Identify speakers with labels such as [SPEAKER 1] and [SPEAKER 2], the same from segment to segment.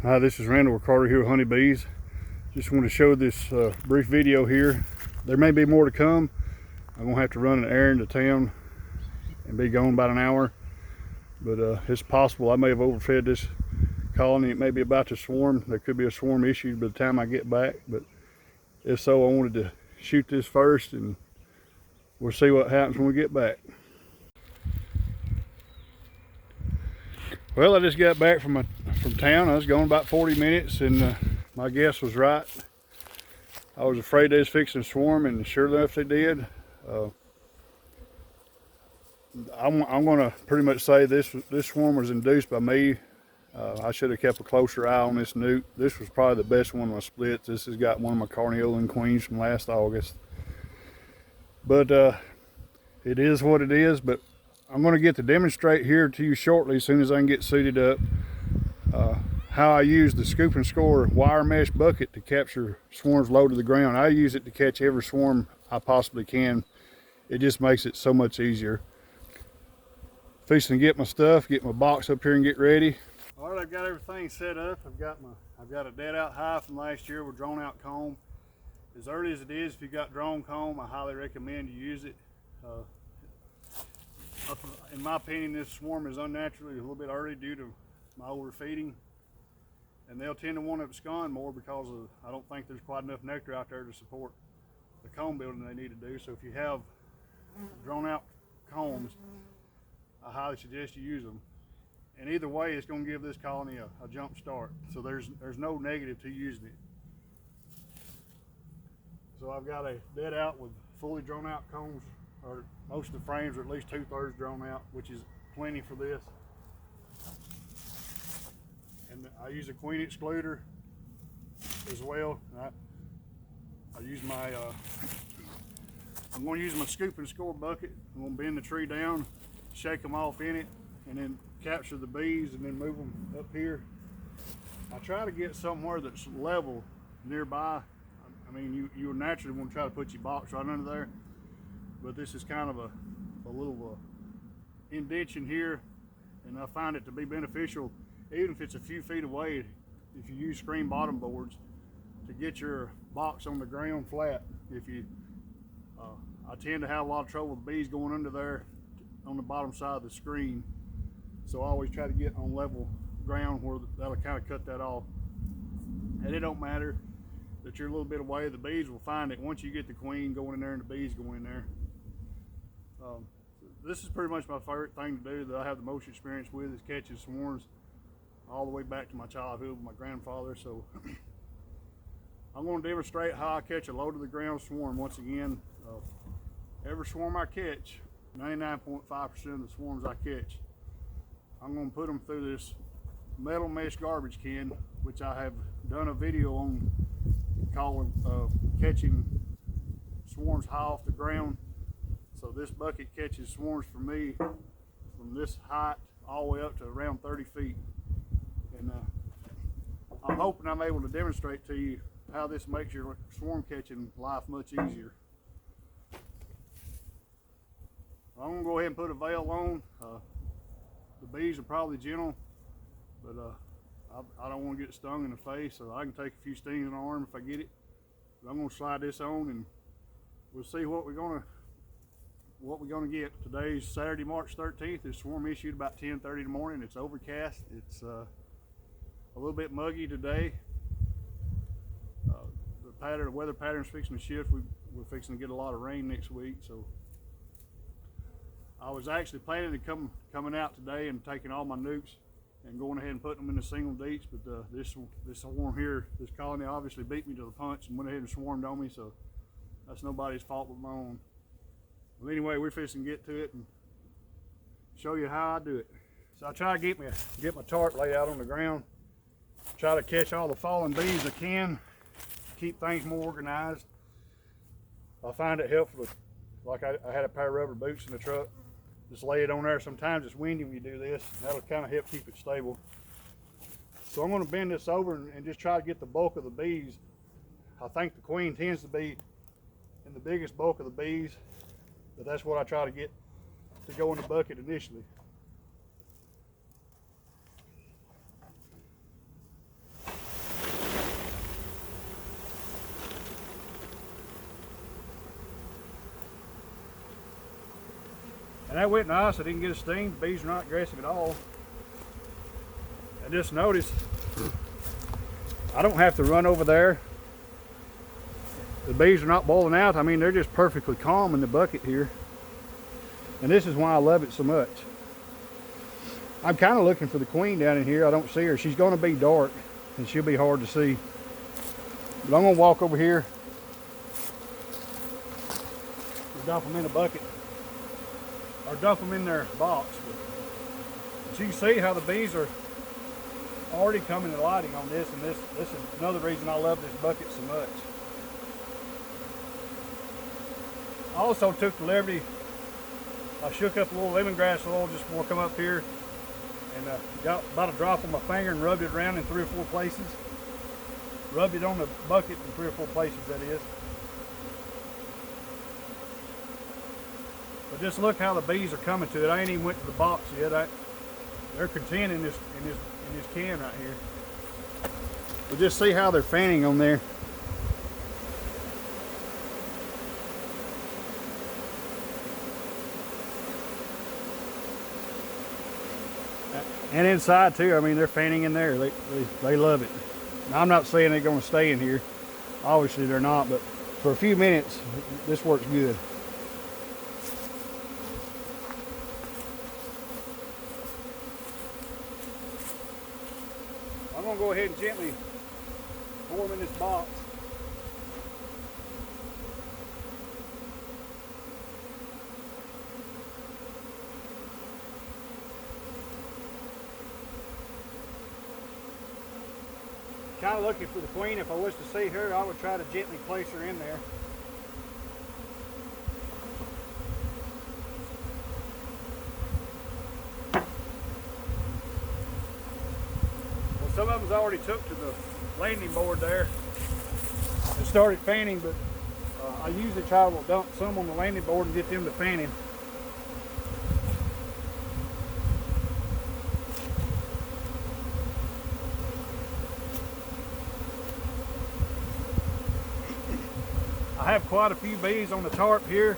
[SPEAKER 1] Hi, this is Randall Carter here with Honeybees. Just want to show this brief video here. There may be more to come. I'm going to have to run an errand to town and be gone about an hour. But it's possible I may have overfed this colony. It may be about to swarm. There could be a swarm issue by the time I get back. But if so, I wanted to shoot this first and we'll see what happens when we get back. Well, I just got back from town. I was gone about 40 minutes and my guess was right. I was afraid they was fixing to swarm, and sure enough they did. I'm going to pretty much say this swarm was induced by me. I should have kept a closer eye on this newt. This was probably the best one of my splits. This has got one of my Carniolan queens from last August. But it is what it is. But I'm going to get to demonstrate here to you shortly, as soon as I can get suited up, how I use the scoop and score wire mesh bucket to capture swarms low to the ground. I use it to catch every swarm I possibly can. It just makes it so much easier. Fixing to get my stuff, get my box up here and get ready. All right, I've got everything set up. I've got a dead out hive from last year with drawn out comb. As early as it is, if you've got drawn comb, I highly recommend you use it. In my opinion, this swarm is unnaturally a little bit early due to my overfeeding, and they'll tend to want to abscond more because I don't think there's quite enough nectar out there to support the comb building they need to do. So if you have drawn out combs, I highly suggest you use them. And either way, it's going to give this colony a jump start. So there's no negative to using it. So I've got a dead out with fully drawn out combs, or most of the frames are at least 2/3 drawn out, which is plenty for this. And I use a queen excluder as well. I use my I'm going to use my scoop and score bucket. I'm going to bend the tree down, shake them off in it, and then capture the bees and then move them up here. I try to get somewhere that's level nearby. I mean, you would naturally want to try to put your box right under there, but this is kind of a little indention here, and I find it to be beneficial, even if it's a few feet away, if you use screen bottom boards, to get your box on the ground flat. I tend to have a lot of trouble with bees going under there on the bottom side of the screen, so I always try to get on level ground where that'll kind of cut that off. And it don't matter that you're a little bit away, the bees will find it once you get the queen going in there and the bees go in there. This is pretty much my favorite thing to do, that I have the most experience with, is catching swarms all the way back to my childhood with my grandfather. So I'm going to demonstrate how I catch a low to the ground swarm once again. Every swarm I catch, 99.5% of the swarms I catch, I'm going to put them through this metal mesh garbage can, which I have done a video on called catching swarms high off the ground. So this bucket catches swarms for me from this height all the way up to around 30 feet. And I'm hoping I'm able to demonstrate to you how this makes your swarm catching life much easier. I'm going to go ahead and put a veil on. The bees are probably gentle, but I don't want to get stung in the face, so I can take a few stings in the arm if I get it. But I'm going to slide this on and we'll see what we're going to get. Today's Saturday, March 13th. This swarm issued about 10:30 in the morning. It's overcast. It's a little bit muggy today. The weather pattern's fixing to shift. We're fixing to get a lot of rain next week, so I was actually planning to coming out today and taking all my nukes and going ahead and putting them in the single deets, but this swarm here, this colony obviously beat me to the punch and went ahead and swarmed on me, so that's nobody's fault but my own. Well, anyway, we're fixing to get to it and show you how I do it. So I try to get my tarp laid out on the ground, try to catch all the fallen bees I can, keep things more organized. I find it helpful, like I had a pair of rubber boots in the truck. Just lay it on there. Sometimes it's windy when you do this. That'll kind of help keep it stable. So I'm going to bend this over and just try to get the bulk of the bees. I think the queen tends to be in the biggest bulk of the bees, but that's what I try to get to go in the bucket initially. And that went nice. I didn't get a sting. The bees are not aggressive at all. I just noticed I don't have to run over there. The bees are not boiling out. I mean, they're just perfectly calm in the bucket here. And this is why I love it so much. I'm kind of looking for the queen down in here. I don't see her. She's going to be dark and she'll be hard to see. But I'm going to walk over here and dump them in a bucket. Or dump them in their box. But you can see how the bees are already coming to lighting on this, and this is another reason I love this bucket so much. I also took the liberty, I shook up a little lemongrass oil just before I come up here, and got about a drop on my finger and rubbed it around in 3 or 4 places. Rubbed it on the bucket in 3 or 4 places, that is. But just look how the bees are coming to it. I ain't even went to the box yet. They're content in this can right here. But just see how they're fanning on there. And inside too. I mean, they're fanning in there. They love it. Now, I'm not saying they're going to stay in here. Obviously they're not, but for a few minutes this works good. I'm going to go ahead and gently pour them in this box. Kind of looking for the queen. If I was to see her, I would try to gently place her in there. Well, some of them's already took to the landing board there and started fanning, but I usually try to dump some on the landing board and get them to fanning. I have quite a few bees on the tarp here.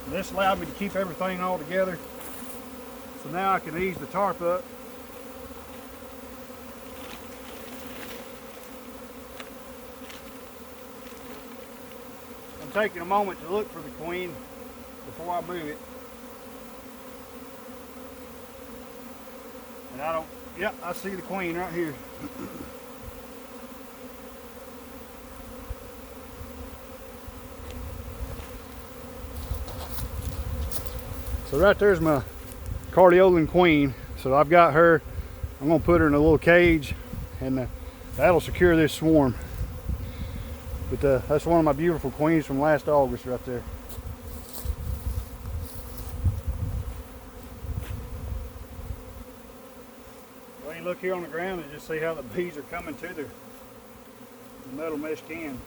[SPEAKER 1] And this allowed me to keep everything all together. So now I can ease the tarp up. I'm taking a moment to look for the queen before I move it. And yep, I see the queen right here. So right there's my Cardiolan queen. So I've got her. I'm going to put her in a little cage, and that'll secure this swarm. But that's one of my beautiful queens from last August right there. Well, you look here on the ground and just see how the bees are coming to the metal mesh can.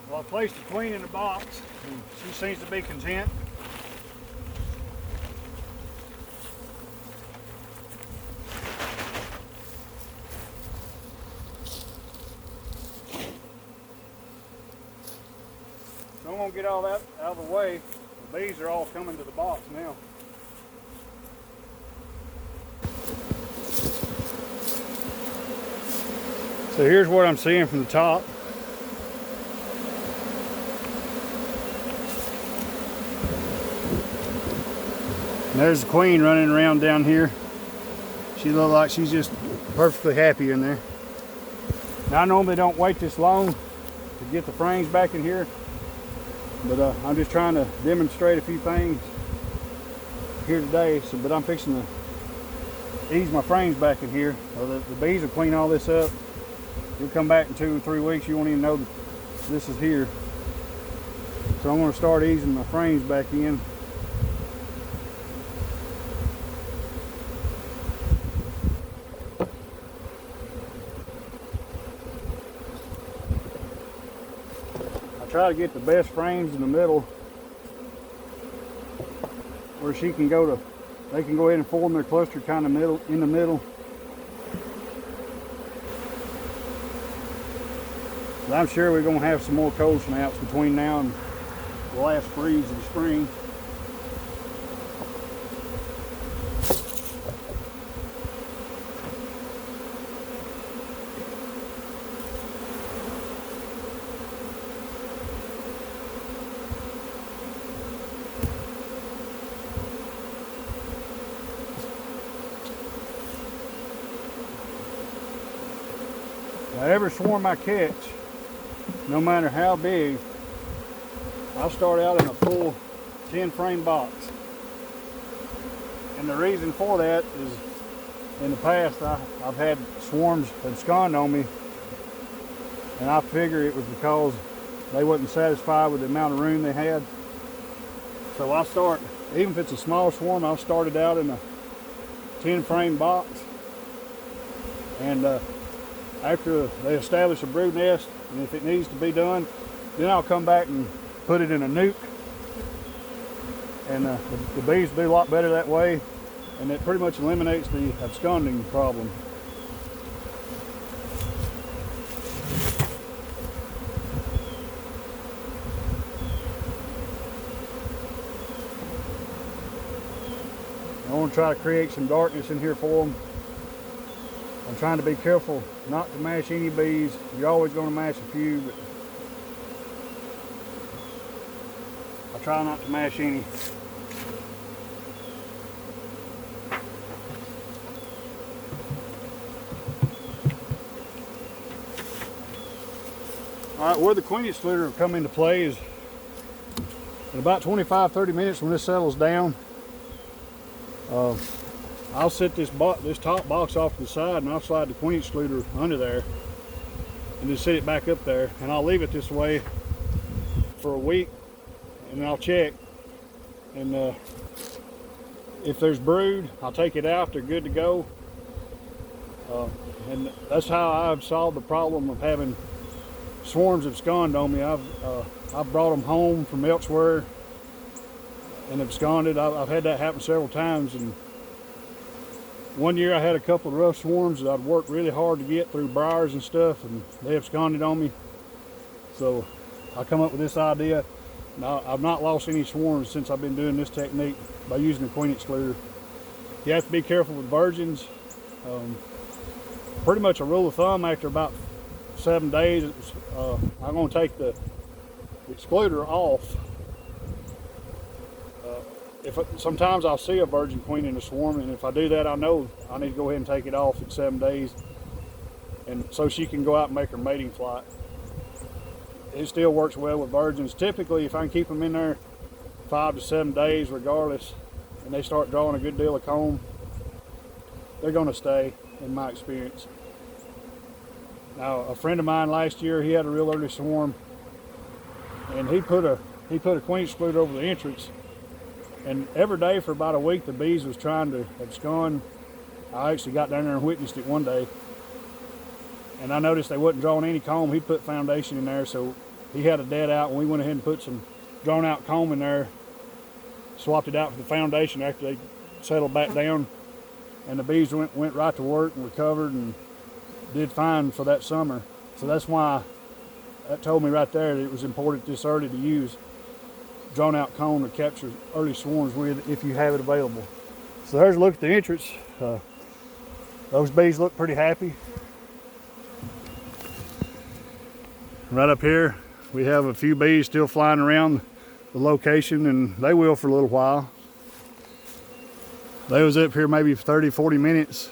[SPEAKER 1] Well, I placed the queen in the box, and she seems to be content. So I'm going to get all that out of the way. The bees are all coming to the box now. So here's what I'm seeing from the top. And there's the queen running around down here. She looks like she's just perfectly happy in there. Now I normally don't wait this long to get the frames back in here, but I'm just trying to demonstrate a few things here today. But I'm fixing to ease my frames back in here. The bees will clean all this up. You'll come back in 2 or 3 weeks, you won't even know that this is here. So I'm going to start easing my frames back in. Try to get the best frames in the middle where they can go ahead and form their cluster kind of in the middle. But I'm sure we're going to have some more cold snaps between now and the last freeze of the spring. Now, every swarm I catch, no matter how big, I'll start out in a full 10 frame box. And the reason for that is, in the past I've had swarms abscond on me, and I figure it was because they wasn't satisfied with the amount of room they had. So I start, even if it's a small swarm, I'll start it out in a 10 frame box, and after they establish a brood nest, and if it needs to be done, then I'll come back and put it in a nuke. And the bees do a lot better that way, and it pretty much eliminates the absconding problem. I want to try to create some darkness in here for them. I'm trying to be careful not to mash any bees. You're always going to mash a few, but I try not to mash any. Alright, where the queen excluder will come into play is in about 25-30 minutes when this settles down. I'll set this top box off to the side, and I'll slide the queen excluder under there and just set it back up there, and I'll leave it this way for a week, and then I'll check, and if there's brood, I'll take it out. They're good to go, and that's how I've solved the problem of having swarms abscond on me. I've brought them home from elsewhere and absconded. I've had that happen several times, and one year I had a couple of rough swarms that I'd worked really hard to get through briars and stuff, and they absconded on me. So I come up with this idea. Now, I've not lost any swarms since I've been doing this technique by using the queen excluder. You have to be careful with virgins. Pretty much a rule of thumb, after about 7 days, I'm going to take the excluder off. Sometimes I'll see a virgin queen in a swarm, and if I do that, I know I need to go ahead and take it off at 7 days, and so she can go out and make her mating flight. It still works well with virgins. Typically, if I can keep them in there 5 to 7 days regardless, and they start drawing a good deal of comb, they're going to stay, in my experience. Now, a friend of mine last year, he had a real early swarm, and he put a queen excluder over the entrance. And every day for about a week, the bees was trying to abscond. I actually got down there and witnessed it one day. And I noticed they wasn't drawing any comb. He put foundation in there, so he had a dead out, and we went ahead and put some drawn out comb in there, swapped it out for the foundation after they settled back down. And the bees went right to work and recovered and did fine for that summer. So that's why that told me right there that it was important this early to use drawn out comb to capture early swarms with if you have it available. So there's a look at the entrance. Those bees look pretty happy. Right up here we have a few bees still flying around the location, and they will for a little while. They was up here maybe 30-40 minutes,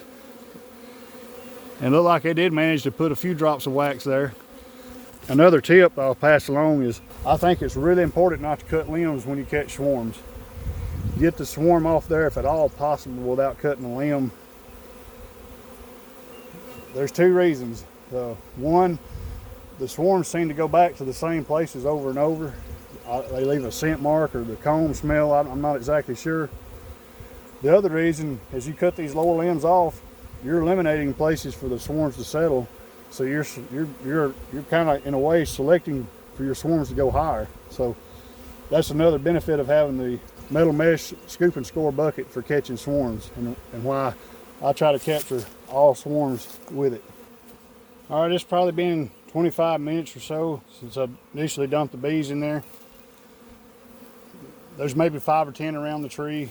[SPEAKER 1] and looked like they did manage to put a few drops of wax there. Another tip I'll pass along is I think it's really important not to cut limbs when you catch swarms. Get the swarm off there if at all possible without cutting a limb. There's two reasons. One, the swarms seem to go back to the same places over and over. They leave a scent mark or the comb smell, I'm not exactly sure. The other reason is you cut these lower limbs off, you're eliminating places for the swarms to settle. So you're kind of in a way selecting for your swarms to go higher. So that's another benefit of having the metal mesh scoop and score bucket for catching swarms, and why I try to capture all swarms with it. All right, it's probably been 25 minutes or so since I initially dumped the bees in there. There's maybe 5 or 10 around the tree.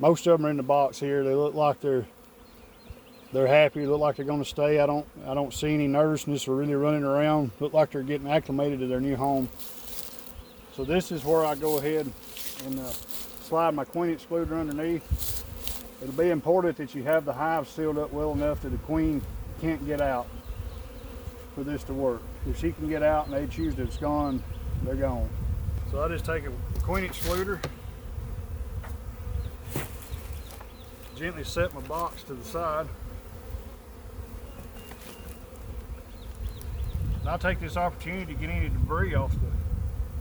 [SPEAKER 1] Most of them are in the box here. They look like they're happy. They look like they're going to stay. I don't see any nervousness or really running around. Look like they're getting acclimated to their new home. So this is where I go ahead and slide my queen excluder underneath. It'll be important that you have the hive sealed up well enough that the queen can't get out for this to work. If she can get out and they choose that it's gone, they're gone. So I just take a queen excluder, gently set my box to the side. And I'll take this opportunity to get any debris off the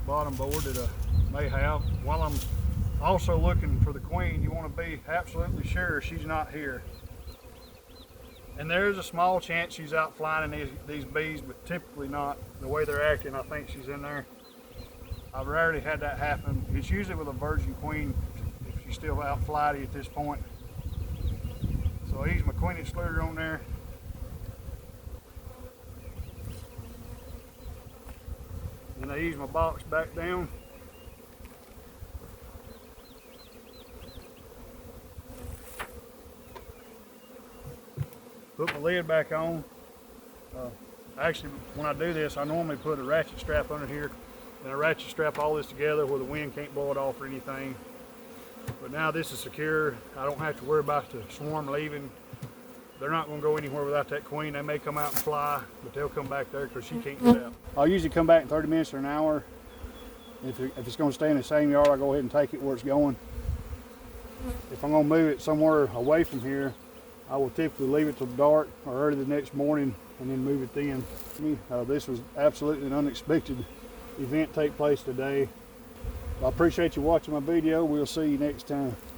[SPEAKER 1] bottom board that I may have. While I'm also looking for the queen, you want to be absolutely sure she's not here. And there's a small chance she's out flying in these bees, but typically not. The way they're acting, I think she's in there. I've rarely had that happen. It's usually with a virgin queen if she's still out flighty at this point. So I use my queen excluder on there. And I use my box back down. Put my lid back on. Actually, when I do this, I normally put a ratchet strap under here, and I ratchet strap all this together where the wind can't blow it off or anything. But now this is secure. I don't have to worry about the swarm leaving. They're not going to go anywhere without that queen. They may come out and fly, but they'll come back there because she can't get out. I'll usually come back in 30 minutes or an hour. If it's going to stay in the same yard, I'll go ahead and take it where it's going. If I'm going to move it somewhere away from here, I will typically leave it till dark or early the next morning and then move it then. This was absolutely an unexpected event take place today. I appreciate you watching my video. We'll see you next time.